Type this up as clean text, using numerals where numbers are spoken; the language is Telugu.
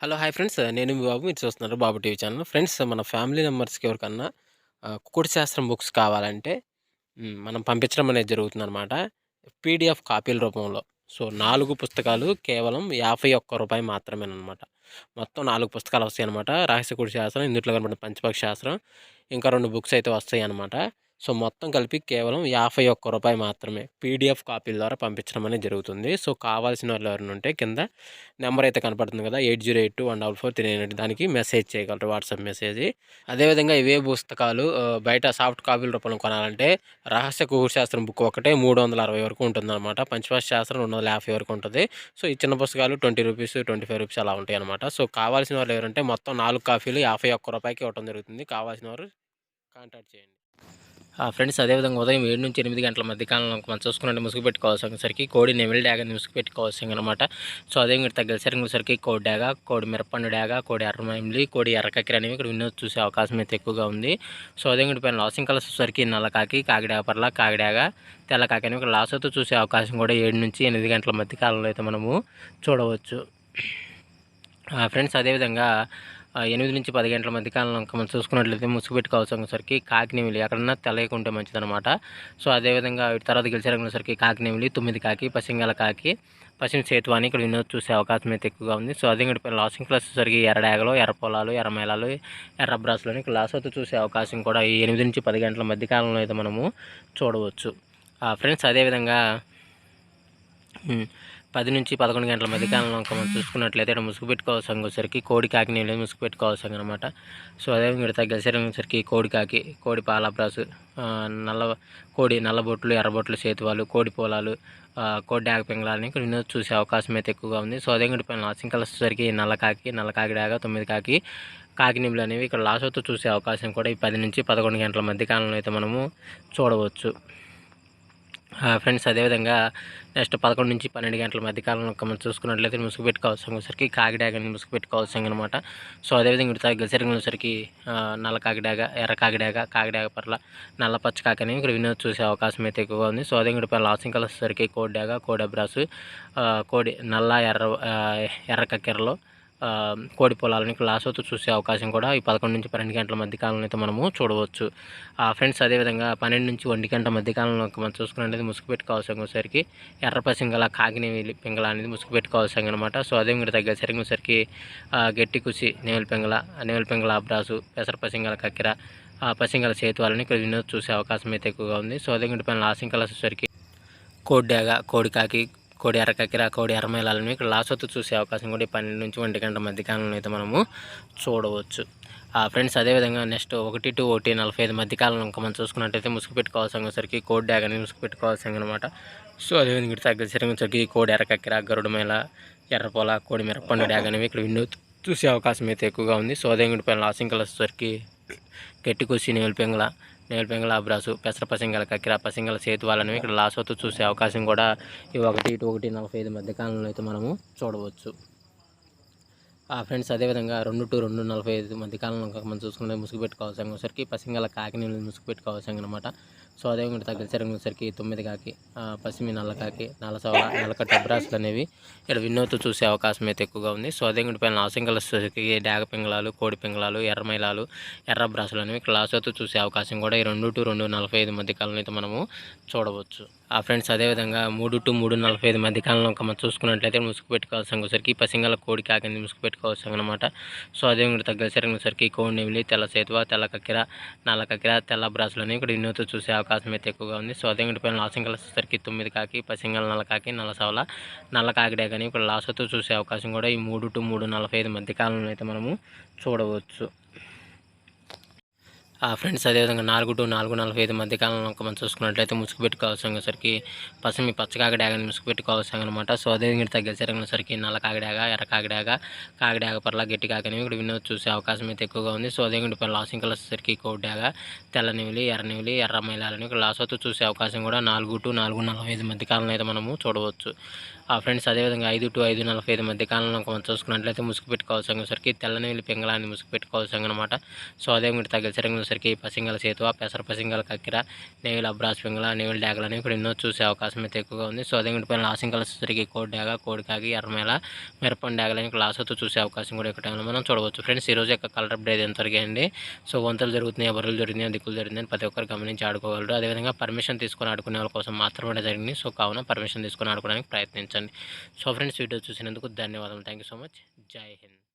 హలో! Hi friends. నేను మీ బాబు. మీరు చూస్తున్నారు బాబు టీవీ ఛానల్. ఫ్రెండ్స్ మన ఫ్యామిలీ మెంబర్స్‌కి ఎవరికన్నా కుకుడు శాస్త్రం బుక్స్ కావాలంటే మనం పంపించడం అనేది జరుగుతుందనమాట. పీడీఎఫ్ కాపీల రూపంలో. సో, 4 పుస్తకాలు కేవలం రూ. 51 మాత్రమేననమాట. మొత్తం 4 పుస్తకాలు వస్తాయనమాట. రహస్య కుడి శాస్త్రం, ఇందుట్లో కనపడిన పంచపక్షి శాస్త్రం, ఇంకా 2 బుక్స్ అయితే వస్తాయనమాట. సో, మొత్తం కలిపి కేవలం రూ. 51 మాత్రమే. పీడీఎఫ్ కాపీల ద్వారా పంపించడం అనేది జరుగుతుంది. సో, కావాల్సిన వాళ్ళు ఎవరైనా ఉంటే కింద నెంబర్ అయితే కనపడుతుంది కదా! 8082144398 దానికి మెసేజ్ చేయగలరు. WhatsApp message. అదేవిధంగా ఇవే పుస్తకాలు బయట సాఫ్ట్ కాపీల రూపంలో కొనాలంటే రహస్య కుకుడు శాస్త్రం బుక్ ఒకటే 360 వరకు ఉంటుందన్నమాట. పంచపక్షి శాస్త్రం 250 వరకు ఉంటది. సో, ఈ చిన్న పుస్తకాలు రూ. 20, రూ. 25 అలా ఉంటాయన్నమాట. సో, కావాల్సిన వాళ్ళు ఎవరంటే మొత్తం 4 కాపీలు రూ. 51కి ఇవ్వటం జరుగుతుంది. కావాల్సిన వారు కాంటాక్ట్ చేయండి. ఫ్రెండ్స్ అదేవిధంగా ఉదయం 7-8 గంటల మధ్య కాలంలో మనం చూసుకున్నట్టు ముసుగు పెట్టుకోవాల్సరికి కోడి నెమిలి డాగాని ముసుగు పెట్టుకోవాల్సిందనమాట. సో, అదే ఇంక తగ్గసరికి కోడి డాగ, కోడి మిరపండు డాగ, కోడి ఎర్రమైమిలి, కోడి ఎర్రకక్కెర అనేవి ఇక్కడ వినోద్ చూసే అవకాశం అయితే ఎక్కువగా ఉంది. సో, అదే ఇంకటి పైన లాసింగ్ కలర్స్ వచ్చేసరికి నల్లకాకి, కాకిడాగ పర్ల, కాకిడాగ, తెల్లకాకి అనేవి ఇక్కడ లాసోతో చూసే అవకాశం కూడా 7-8 గంటల మధ్య కాలంలో అయితే మనము చూడవచ్చు. ఫ్రెండ్స్ అదేవిధంగా 8-10 గంటల మధ్య కాలంలో మనం చూసుకున్నట్లయితే ముసుగు పెట్టుకోవాల్సరికి కాకినెమిలి ఎక్కడన్నా తెల్లయకుంటే మంచిదనమాట. సో, అదేవిధంగా తర్వాత గెలిచారనేసరికి కాకినెమిలి, 9 కాకి, పసింగల కాకి, పశ్చిమ సేతు అని ఇక్కడ వినోద్ చూసే అవకాశం అయితే ఎక్కువగా ఉంది. సో, అదే ఇక్కడ లాసింగ్ ప్లస్ వచ్చేసరికి ఎర్రడాగలు, ఎర్ర పొలాలు, ఎర్ర మేళాలు, ఎర్ర బ్రాసులని ఇక్కడ లాసోతో చూసే అవకాశం కూడా ఈ 8-10 గంటల మధ్య కాలంలో అయితే మనము చూడవచ్చు. ఫ్రెండ్స్ అదేవిధంగా 10-11 గంటల మధ్య కాలంలో మనం చూసుకున్నట్లయితే ఇక్కడ ముసుగు పెట్టుకోవాల్సరికి కోడి కాకిని ముసుగు పెట్టుకోవాల్సిందనమాట. సో, అదే ఇక్కడ తగ్గసరికి కోడి కాకి, కోడి పాలబ్రాసు, కోడి నల్లబొట్లు, ఎర్రబొట్లు సేతువాలు, కోడి పొలాలు, కోడి డాగ పింగళాలని ఇక్కడ వినోద్ చూసే అవకాశం అయితే ఎక్కువగా ఉంది. సో, అదే ఇక్కడ పైన లాసింగ్ కలర్స్ వచ్చేసరికి నల్లకాకి డాగ, 9 కాకి, కాకినింబులు అనేవి ఇక్కడ లాసోతో చూసే అవకాశం కూడా ఈ 10-11 గంటల మధ్య కాలంలో అయితే మనము చూడవచ్చు. ఫ్రెండ్స్ అదేవిధంగా నెక్స్ట్ 11-12 గంటల మధ్య కాలంలో మనం చూసుకున్నట్లయితే ముసుగు పెట్టుకోవాల్సరికి కాకిడాగని ముసుగు పెట్టుకోవాల్సిందనమాట. సో, అదేవిధంగా ఇక్కడ గెలిసరికి నల్ల కాకిడాగ, ఎర్ర కాకిడాగ, కాకిడాగ పర్ల, నల్ల పచ్చ కాకని ఇక్కడ వినోద్ చూసే అవకాశం అయితే ఎక్కువగా ఉంది. సో, అదే ఇక్కడ లాసింగ్ కలర్స్ వచ్చేసరికి కోడి డాగ, కోడి అబ్రాసు, కోడి నల్ల ఎర్ర కక్కెరలో, కోడి పొలాలని లాసోతో చూసే అవకాశం కూడా ఈ 11-12 గంటల మధ్య కాలంలో అయితే మనము చూడవచ్చు. ఫ్రెండ్స్ అదేవిధంగా 12-1 గంట మధ్య కాలంలో మనం చూసుకున్నట్లయితే ముసుగు పెట్టుకోవాల్సరికి ఎర్ర పసింగల, కాకినెమిలి పింగళ అనేది ముసుగు పెట్టుకోవాల్సిందనమాట. సో, అదే మీరు తగ్గసరికి గట్టి కుసి, నెమలి పింగళ అబ్రాసు, పెసర పసింగల కక్కెర, పసింగల సేతువాలని ఇక్కడ వినోద్ చూసే అవకాశం అయితే ఎక్కువగా ఉంది. సో, అదే ఇంటి పైన లాసింగ్ కలర్స్ వచ్చేసరికి కోడి డాగ, కోడి కాకి, కోడి ఎర్రకక్కెర, కోడి ఎర్రమేళాలని ఇక్కడ లాసోతో చూసే అవకాశం కూడా 12-1 గంట మధ్య కాలంలో అయితే మనము చూడవచ్చు. ఫ్రెండ్స్ అదేవిధంగా నెక్స్ట్ 1-1:45 మధ్య కాలంలో ఇంకా మనం చూసుకున్నట్టయితే ముసుగు పెట్టుకోవాల్సరికి కోడి డాగ అనేది ముసుగు పెట్టుకోవాల్సిందనమాట. సో, అదేవిధంగా ఇక్కడ తగ్గసరికి కోడి ఎర్రకక్కెర, గరుడు మేళ, ఎర్రపొల, కోడి మిరపండు డాగ అనేవి ఇక్కడ వినోద్ చూసే అవకాశం అయితే ఎక్కువగా ఉంది. సో, అదే ఇంటి పైన లాసింగ్ కలర్స్ వచ్చేసరికి గట్టి కుసి, నెమలి పింగళ అబ్రాసు, పెసర పసింగల కక్కెర, పసింగల సేతువాలని ఇక్కడ లాసోతో చూసే అవకాశం కూడా ఈ 1-1:45 మధ్య కాలంలో అయితే మనము చూడవచ్చు. ఫ్రెండ్స్ అదేవిధంగా 2-2:45 మధ్య కాలంలో మనం చూసుకుంటే ముసుగు పెట్టుకోవాల్సరికి పసింగల కాకిని ముసుగు పెట్టుకోవాల్సిందనమాట. సో, అదేవిధంగా తగ్గసరికి 9 కాకి, పసిమి నల్లకాకి, నల్లసవల, నల్లకట్ట అబ్రాసులు అనేవి ఇక్కడ వినోద్ చూసే అవకాశం అయితే ఎక్కువగా ఉంది. సో, అదే పైన లాసింగ్ కలర్స్ డాగ పింగళాలు, కోడి పింగళాలు, ఎర్రమైలాలు, ఎర్ర బ్రాసులు అనేవి ఇక్కడ లాసోతో చూసే అవకాశం కూడా ఈ 2-2:45 మధ్య కాలంలో అయితే మనము చూడవచ్చు. ఫ్రెండ్స్ అదేవిధంగా 3-3:45 మధ్య కాలంలో మనం చూసుకున్నట్లయితే ముసుగు పెట్టుకోవాల్సరికి పసింగల కోడి కాకిని ముసుగు పెట్టుకోవాల్సిందనమాట. సో, అదే తగ్గసరికి కోడి నెమిలి, తెల్ల సేతువ, తెల్ల కక్కెర, నల్ల కక్కెర, తెల్ల బ్రాసులు అనేవి ఇక్కడ వినోద్ చూసే అవకాశం అయితే ఎక్కువగా ఉంది. సో, అదే పైన లాసింగ్ కలర్స్ వచ్చేసరికి 9 కాకి, పసింగల నల్లకాకి, నల్ల సవల, నల్ల కాకిడాగ అని ఇక్కడ లాసోతో చూసే అవకాశం కూడా ఈ 3-3:45 మధ్య కాలంలో అయితే మనము చూడవచ్చు. ఫ్రెండ్స్ అదేవిధంగా 4-4:45 మధ్య కాలంలో మనం చూసుకున్నట్లయితే ముసుగు పెట్టుకోవాల్సరికి పసిమి పచ్చకాకి డాగని ముసుగు పెట్టుకోవాల్సిందనమాట. సో, అదేవిధంగా తగ్గసరికి నల్ల కాకిడాగ, ఎర్ర కాకిడాగ పర్ల, గట్టి కాకని ఇక్కడ వినోద్ చూసే అవకాశం అయితే ఎక్కువగా ఉంది. సో, అదే పైన లాసింగ్ కలర్స్ వచ్చేసరికి కోడి డాగ, తెల్ల నెమిలి, ఎర్ర మైలాలని ఇక్కడ లాసోతో చూసే అవకాశం కూడా 4-4:45 మధ్య కాలంలో అయితే మనము చూడవచ్చు. ఫ్రెండ్స్ అదేవిధంగా 5-5:45 మధ్య కాలంలో మనం చూసుకున్నట్లయితే ముసుగు పెట్టుకోవాల్సరికి తెల్ల నెమిలి పింగళాన్ని ముసుగు పెట్టుకోవాల్సిందనమాట. సో, అదే తగ్గసరికి వచ్చేసరికి పసింగల సేతువ, పెసర పసింగల కక్కిర, నేవిల అబ్రాస్ పింగళ, నేవిల డాగలు అనేవి ఇక్కడ ఎన్నో చూసే అవకాశం అయితే ఎక్కువగా ఉంది. సో అదే పైన లాసింగ్ వచ్చేసరికి కోడి డాగ, కోడి కాకి, ఎర్రమేల, మిరపండి డాగలు అనేవి లాసతో చూసే అవకాశం కూడా ఇక్కడ టైంలో మనం చూడవచ్చు. ఫ్రెండ్స్ ఈరోజు యొక్క కలర్ అప్డేట్ ఎంత జరిగాయండి. సో వంతలు జరుగుతున్నాయి, బర్రెలు జరుగుతున్నాయి, దిక్కులు జరుగుతున్నాయి ప్రతి ఒక్కరు గమనించి ఆడుకోగలరు. అదేవిధంగా పర్మిషన్ తీసుకొని ఆడుకునే వాళ్ళ కోసం మాత్రమే జరిగింది. సో కావున పర్మిషన్ తీసుకొని ఆడుకోవడానికి ప్రయత్నించండి. సో ఫ్రెండ్స్ వీడియో చూసినందుకు ధన్యవాదాలు. Thank you so much. జై హింద్.